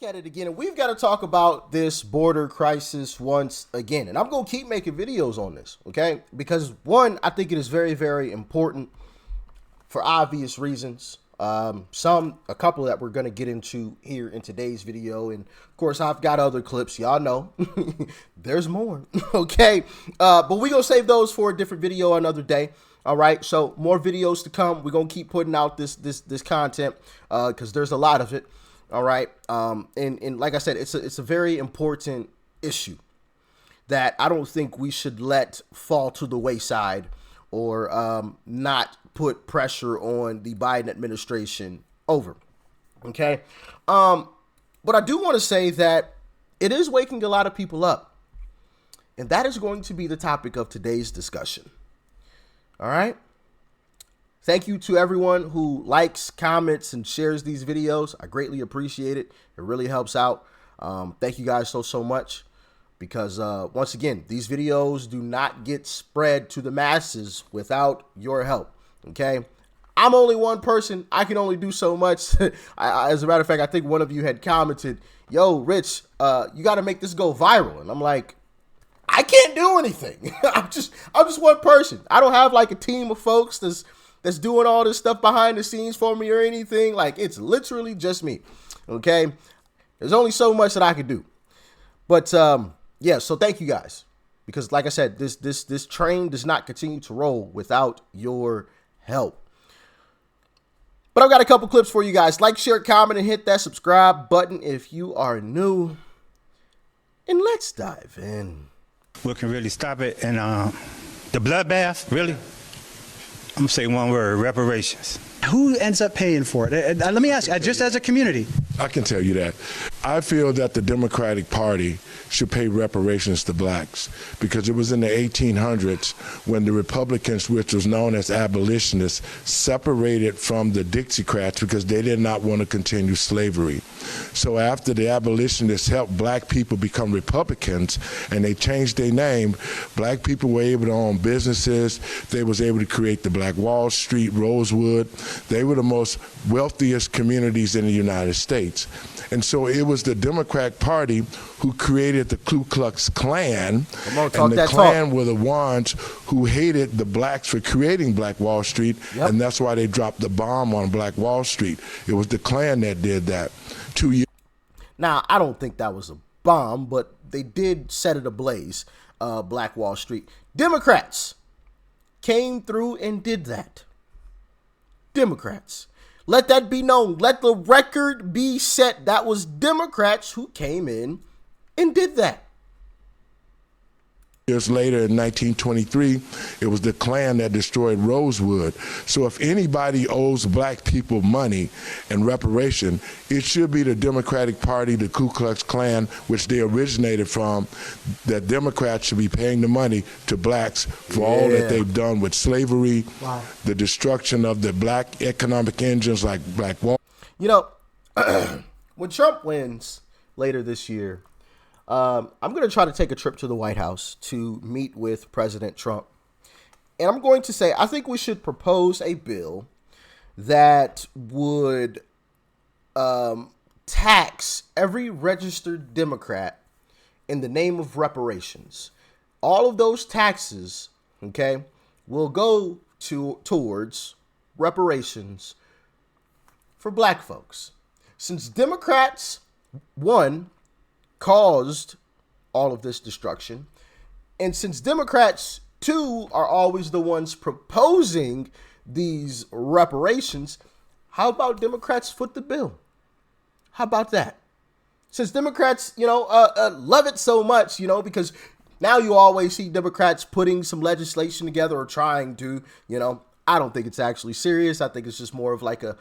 At it again, and we've got to talk about this border crisis once again. And I'm going to keep making videos on this, okay? Because one, I think it is very, very important for obvious reasons. A couple that we're going to get into here in today's video. And of course, I've got other clips. Y'all know there's more, okay? But we're going to save those for a different video another day. All right, so more videos to come. We're going to keep putting out this content because there's a lot of it. All right. And like I said, it's a very important issue that I don't think we should let fall to the wayside or not put pressure on the Biden administration over. OK, but I do want to say that it is waking a lot of people up. And that is going to be the topic of today's discussion. All right. Thank you to everyone who likes, comments, and shares these videos. I greatly appreciate it. It really helps out. Thank you guys so much because once again, these videos do not get spread to the masses without your help. Okay. I'm only one person. I can only do so much. As a matter of fact, I think one of you had commented, yo, Rich, you got to make this go viral. And I'm like, I can't do anything. I'm just one person. I don't have like a team of folks that's doing all this stuff behind the scenes for me or anything. Like, it's literally just me. Okay. There's only so much that I can do. But yeah, so thank you guys. Because like I said, this train does not continue to roll without your help. But I've got a couple clips for you guys. Like, share, comment, and hit that subscribe button if you are new. And let's dive in. What can really stop it? And the bloodbath, really? I'm gonna say one word: reparations. Who ends up paying for it? Let me ask, just as a community. I can tell you that. I feel that the Democratic Party should pay reparations to blacks because it was in the 1800s when the Republicans, which was known as abolitionists, separated from the Dixiecrats because they did not want to continue slavery. So after the abolitionists helped black people become Republicans and they changed their name, black people were able to own businesses. They was able to create the Black Wall Street, Rosewood. They were the most wealthiest communities in the United States. And so it was the Democratic Party who created the Ku Klux Klan. And the Klan were the ones who hated the blacks for creating Black Wall Street. Yep. And that's why they dropped the bomb on Black Wall Street. It was the Klan that did that. 2 years. Now, I don't think that was a bomb, but they did set it ablaze, Black Wall Street. Democrats came through and did that. Democrats. Let that be known. Let the record be set. That was Democrats who came in and did that. Years later, in 1923, it was the Klan that destroyed Rosewood. So if anybody owes black people money and reparation, it should be the Democratic Party, the Ku Klux Klan, which they originated from, that Democrats should be paying the money to blacks for all that they've done with slavery, the destruction of the black economic engines like Black Wall. You know, when Trump wins later this year, I'm going to try to take a trip to the White House to meet with President Trump. And I'm going to say, I think we should propose a bill that would tax every registered Democrat in the name of reparations. All of those taxes, okay, will go towards reparations for black folks. Since Democrats, one, caused all of this destruction, and since Democrats, two, are always the ones proposing these reparations, how about Democrats foot the bill? How about that? Since Democrats, love it so much, because now you always see Democrats putting some legislation together or trying to, I don't think it's actually serious. I think it's just more of like a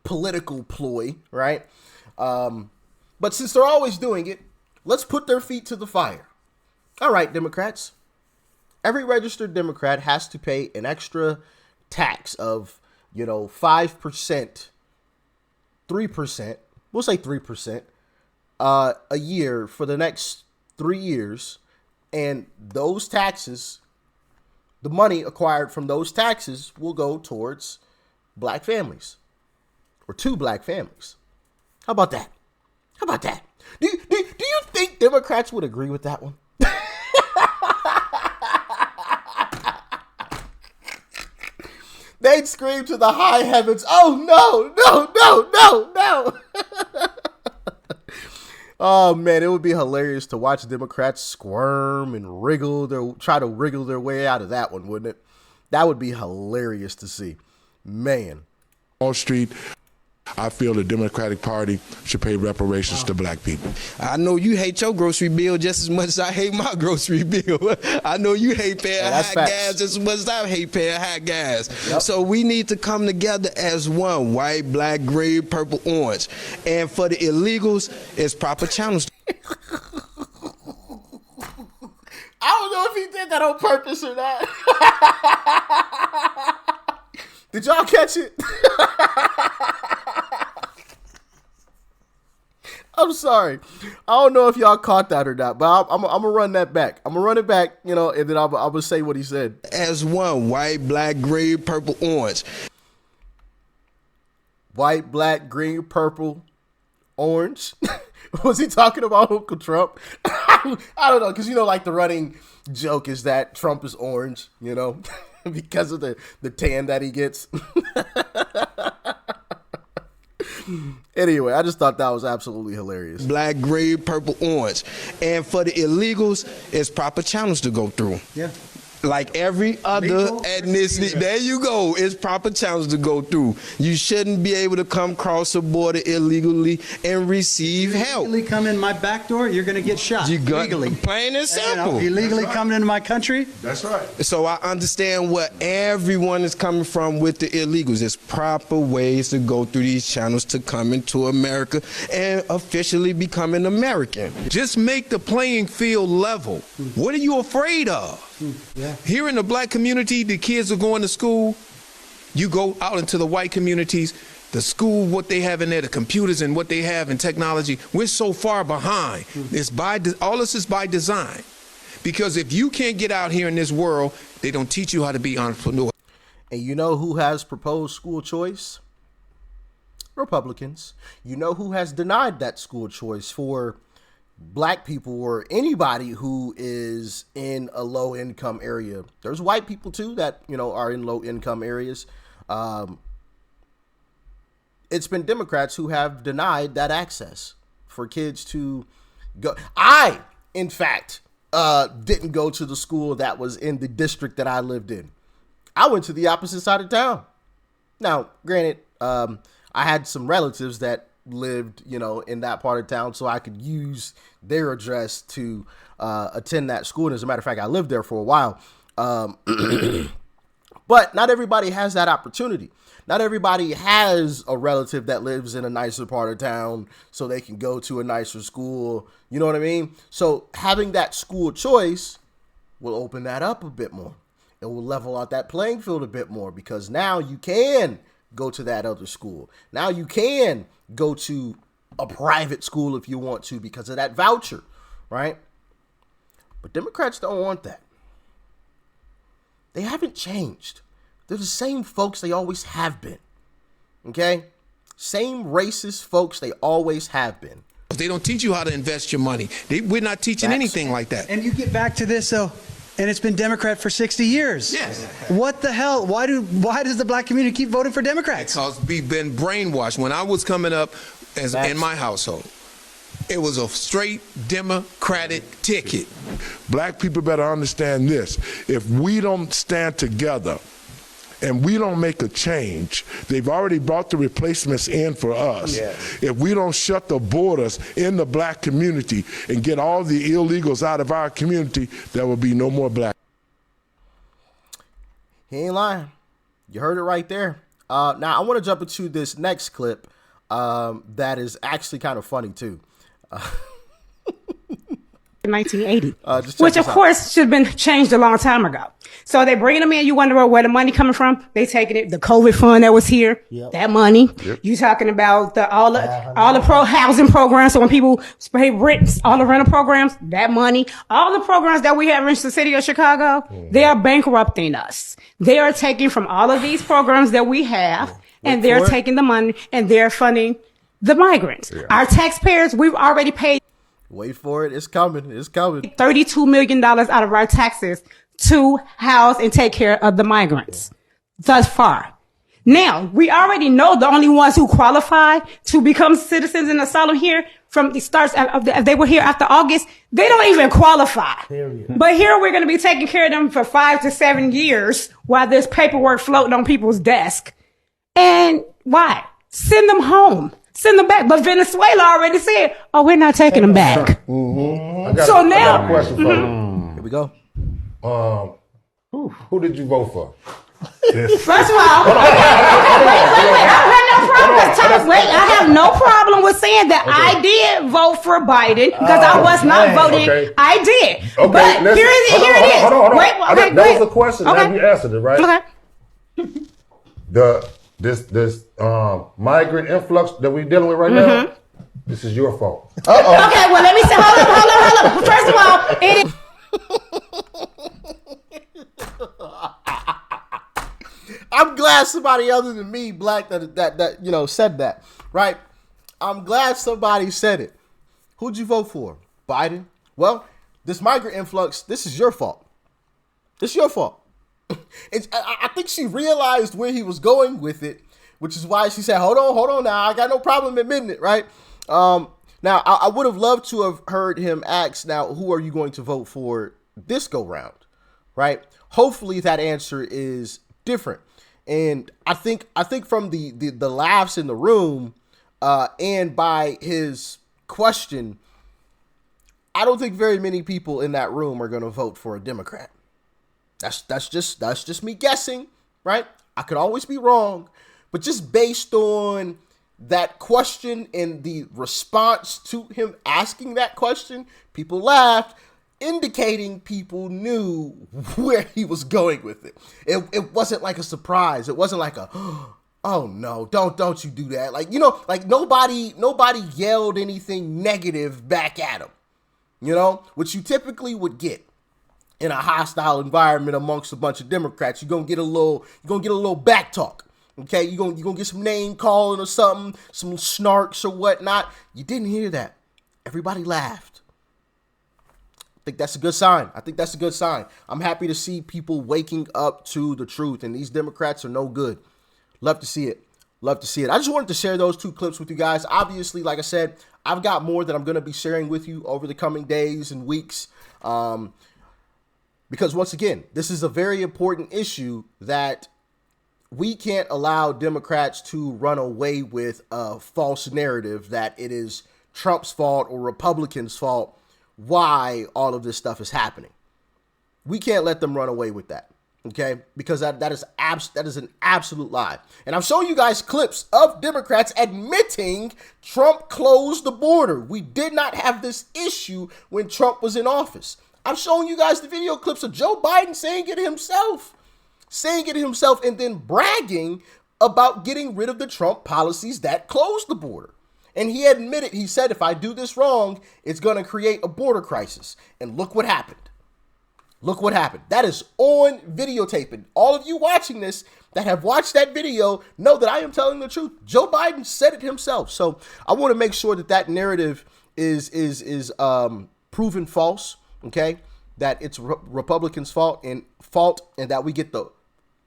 political ploy, right? But since they're always doing it, let's put their feet to the fire. All right, Democrats. Every registered Democrat has to pay an extra tax of, 5%, 3%, we'll say 3%, a year for the next 3 years. And those taxes, the money acquired from those taxes will go towards black families. or 2 black families. How about that? How about that? Do you think Democrats would agree with that one? They'd scream to the high heavens, "Oh no, no, no, no, no." Oh man, it would be hilarious to watch Democrats squirm and try to wriggle their way out of that one, wouldn't it? That would be hilarious to see. Man. Wall Street, I feel the Democratic Party should pay reparations to black people. I know you hate your grocery bill just as much as I hate my grocery bill. I know you hate paying high gas just as much as I hate paying high gas. Yep. So we need to come together as one, white, black, gray, purple, orange. And for the illegals, it's proper channels. I don't know if he did that on purpose or not. Did y'all catch it? I'm sorry. I don't know if y'all caught that or not, but I'm going to run that back. I'm going to run it back, and then I'm going to say what he said. As one, white, black, green, purple, orange. White, black, green, purple, orange. Was he talking about Uncle Trump? I don't know, because, like the running joke is that Trump is orange, because of the tan that he gets. Anyway, I just thought that was absolutely hilarious. Black, gray, purple, orange. And for the illegals, it's proper channels to go through. Yeah. Like every other ethnicity. There you go. It's proper channels to go through. You shouldn't be able to come across the border illegally and receive help. Illegally come in my back door, you're going to get shot. Legally. Plain and simple. Illegally coming into my country. That's right. So I understand where everyone is coming from with the illegals. There's proper ways to go through these channels to come into America and officially become an American. Just make the playing field level. What are you afraid of? Yeah. Here in the black community, the kids are going to school. You go out into the white communities, the school, what they have in there, the computers and what they have in technology, we're so far behind. It's all this is by design. Because if you can't get out here in this world, they don't teach you how to be entrepreneur. And you know who has proposed school choice? Republicans. You know who has denied that school choice for black people or anybody who is in a low income area? There's white people too that, are in low income areas. It's been Democrats who have denied that access for kids to go. I, in fact, didn't go to the school that was in the district that I lived in. I went to the opposite side of town. Now, granted, I had some relatives that lived, in that part of town, so I could use their address to attend that school. And as a matter of fact, I lived there for a while. But not everybody has that opportunity. Not everybody has a relative that lives in a nicer part of town so they can go to a nicer school. You know what I mean? So having that school choice will open that up a bit more. It will level out that playing field a bit more, because now you can go to that other school. Now you can go to a private school if you want to because of that voucher, right? But Democrats don't want that. They haven't changed. They're the same folks they always have been. Okay? Same racist folks they always have been. They don't teach you how to invest your money. We're not teaching anything like that. And you get back to this, though, and it's been Democrat for 60 years. Yes. What the hell? Why does the black community keep voting for Democrats? Because we've been brainwashed. When I was coming up in my household, it was a straight Democratic ticket. Black people better understand this. If we don't stand together and we don't make a change, they've already brought the replacements in for us. Yes. If we don't shut the borders in the black community and get all the illegals out of our community, there will be no more black. He ain't lying. You heard it right there. Now, I want to jump into this next clip that is actually kind of funny, too. 1980, which of course should have been changed a long time ago. So they bringing them in. You wonder where the money coming from? They taking it. The COVID fund that was here, that money. Yep. You talking about all the pro housing programs. So when people pay rent, all the rental programs, that money, all the programs that we have in the city of Chicago, they are bankrupting us. They are taking from all of these programs that we have. and they're taking the money and they're funding the migrants. Yeah. Our taxpayers, we've already paid. Wait for it. It's coming. It's coming. $32 million out of our taxes to house and take care of the migrants thus far. Now, we already know the only ones who qualify to become citizens in asylum here from the starts of if they were here after August, they don't even qualify. Period. But here we're going to be taking care of them for 5 to 7 years while there's paperwork floating on people's desk. And why? Send them home. Send them back. But Venezuela already said, oh, we're not taking them back. Mm-hmm. So now, I got a question for you. Here we go. Who did you vote for? First of all, I have no problem with saying that I did vote for Biden because I was not voting. Okay. I did. Okay, but here it is. Hold on. Wait, that was a question. Okay. Now you answered it, right? Okay. This migrant influx that we're dealing with right now, this is your fault. Uh-oh. Okay, well, let me say, hold on. First of all, it is. I'm glad somebody other than me, Black, that you know said that, right? I'm glad somebody said it. Who'd you vote for? Biden? Well, this migrant influx, this is your fault. This is your fault. I think she realized where he was going with it, which is why she said, hold on now. I got no problem admitting it, right? Now, I would have loved to have heard him ask, now, who are you going to vote for this go round, right? Hopefully that answer is different. And I think from the laughs in the room and by his question, I don't think very many people in that room are going to vote for a Democrat. That's just me guessing, right? I could always be wrong, but just based on that question and the response to him asking that question, people laughed, indicating people knew where he was going with it. It wasn't like a surprise. It wasn't like a, oh no, don't you do that. Like, you know, like nobody yelled anything negative back at him, you know, which you typically would get in a hostile environment amongst a bunch of Democrats. You're gonna get a little back talk. Okay, you're gonna get some name calling or something, some snarks or whatnot. You didn't hear that. Everybody laughed. I think that's a good sign. I'm happy to see people waking up to the truth, and these Democrats are no good. Love to see it. I just wanted to share those two clips with you guys. Obviously, like I said, I've got more that I'm going to be sharing with you over the coming days and weeks. Because once again, this is a very important issue that we can't allow Democrats to run away with a false narrative that it is Trump's fault or Republicans' fault why all of this stuff is happening. We can't let them run away with that, okay? Because that is an absolute lie. And I've shown you guys clips of Democrats admitting Trump closed the border. We did not have this issue when Trump was in office. I've shown you guys the video clips of Joe Biden saying it himself, and then bragging about getting rid of the Trump policies that closed the border. And he admitted, he said, if I do this wrong, it's going to create a border crisis. And look what happened. That is on videotaping. All of you watching this that have watched that video know that I am telling the truth. Joe Biden said it himself. So I want to make sure that narrative is proven false. Okay, that it's Republicans' fault and that we get the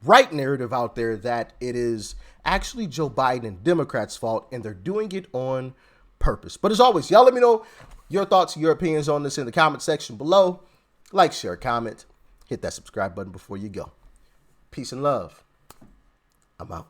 right narrative out there that it is actually Joe Biden and Democrats' fault, and they're doing it on purpose. But as always, y'all let me know your thoughts and your opinions on this in the comment section below. Like, share, comment, hit that subscribe button before you go. Peace and love. I'm out.